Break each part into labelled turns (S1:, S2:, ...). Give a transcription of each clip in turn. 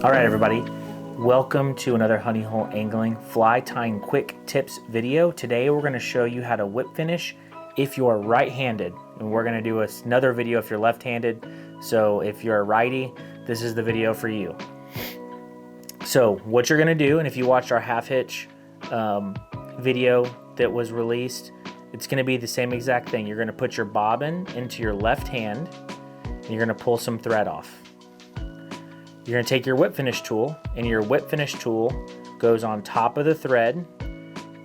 S1: All right, everybody. Welcome to another honey hole angling fly tying quick tips video. Today we're going to show you how to whip finish if you're right-handed, and we're going to do another video if you're left-handed. So if you're a righty, this is the video for you. So what you're going to do, and if you watched our half hitch video that was released, it's going to be the same exact thing. You're going to put your bobbin into your left hand and you're going to pull some thread off. You're going to take your whip finish tool, and your whip finish tool goes on top of the thread.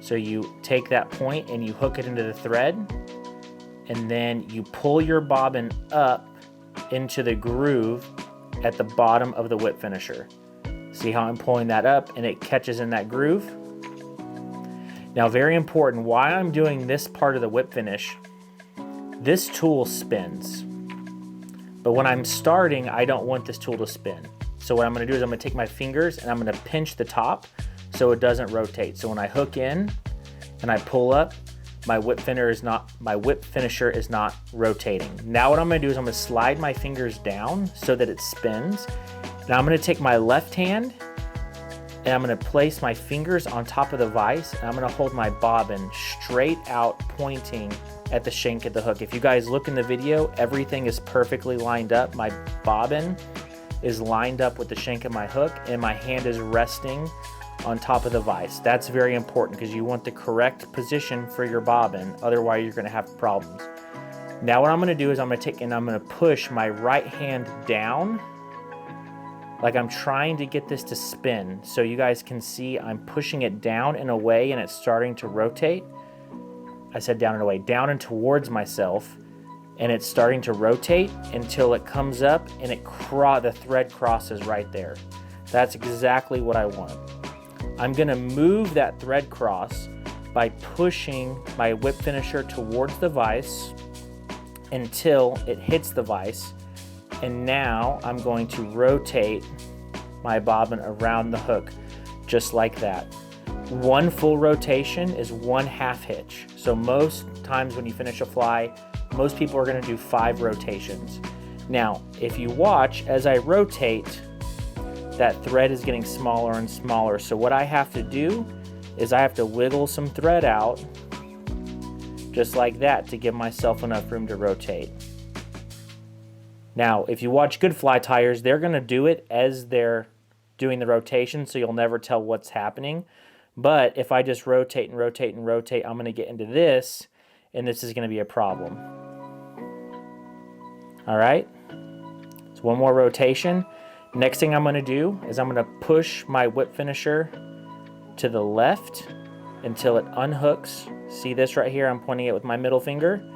S1: So you take that point and you hook it into the thread, and then you pull your bobbin up into the groove at the bottom of the whip finisher. See how I'm pulling that up and it catches in that groove? Now, very important, why I'm doing this part of the whip finish, this tool spins. But when I'm starting, I don't want this tool to spin. So what I'm going to do is I'm going to take my fingers and I'm going to pinch the top so it doesn't rotate. So when I hook in and I pull up, my whip finisher is not rotating. Now what I'm going to do is I'm going to slide my fingers down so that it spins. Now I'm going to take my left hand and I'm going to place my fingers on top of the vise, and I'm going to hold my bobbin straight out, pointing at the shank of the hook. If you guys look in the video, everything is perfectly lined up. My bobbin is lined up with the shank of my hook, and my hand is resting on top of the vise. That's very important because you want the correct position for your bobbin, otherwise you're going to have problems. Now what I'm going to do is I'm going to take and I'm going to push my right hand down like I'm trying to get this to spin. So you guys can see I'm pushing it down and away, and it's starting to rotate. I said down and away, down and towards myself, and it's starting to rotate until it comes up and the thread crosses right there. That's exactly what I want. I'm gonna move that thread cross by pushing my whip finisher towards the vise until it hits the vise. And now I'm going to rotate my bobbin around the hook, just like that. One full rotation is one half hitch. So most times when you finish a fly, most people are going to do 5 rotations. Now, if you watch as I rotate, that thread is getting smaller and smaller. So what I have to do is I have to wiggle some thread out just like that to give myself enough room to rotate. Now, if you watch good fly tyers, they're going to do it as they're doing the rotation, so you'll never tell what's happening. But if I just rotate and rotate and rotate, I'm going to get into this, and this is going to be a problem. All right, so one more rotation. Next thing I'm going to do is I'm going to push my whip finisher to the left until it unhooks. See this right here? I'm pointing it with my middle finger.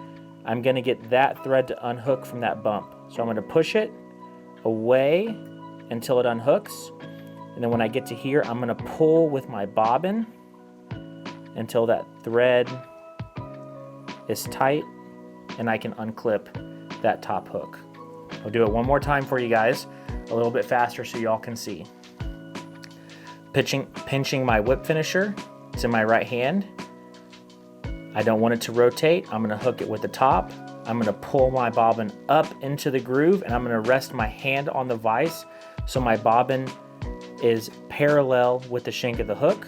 S1: I'm going to get that thread to unhook from that bump. So I'm going to push it away until it unhooks. And then when I get to here, I'm going to pull with my bobbin until that thread is tight and I can unclip that top hook. I'll do it one more time for you guys, a little bit faster so y'all can see. Pinching my whip finisher, it's in my right hand. I don't want it to rotate. I'm going to hook it with the top. I'm going to pull my bobbin up into the groove, and I'm going to rest my hand on the vise so my bobbin is parallel with the shank of the hook.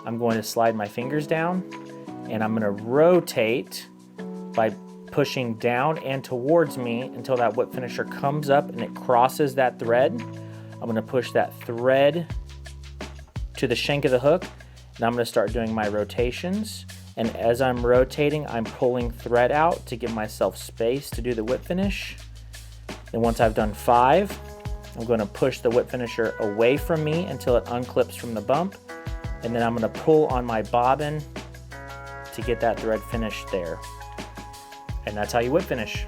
S1: I'm going to slide my fingers down, and I'm going to rotate by pushing down and towards me until that whip finisher comes up and it crosses that thread. I'm going to push that thread to the shank of the hook, and I'm going to start doing my rotations. And as I'm rotating, I'm pulling thread out to give myself space to do the whip finish. And once I've done 5, I'm going to push the whip finisher away from me until it unclips from the bump. And then I'm going to pull on my bobbin to get that thread finished there. And that's how you whip finish.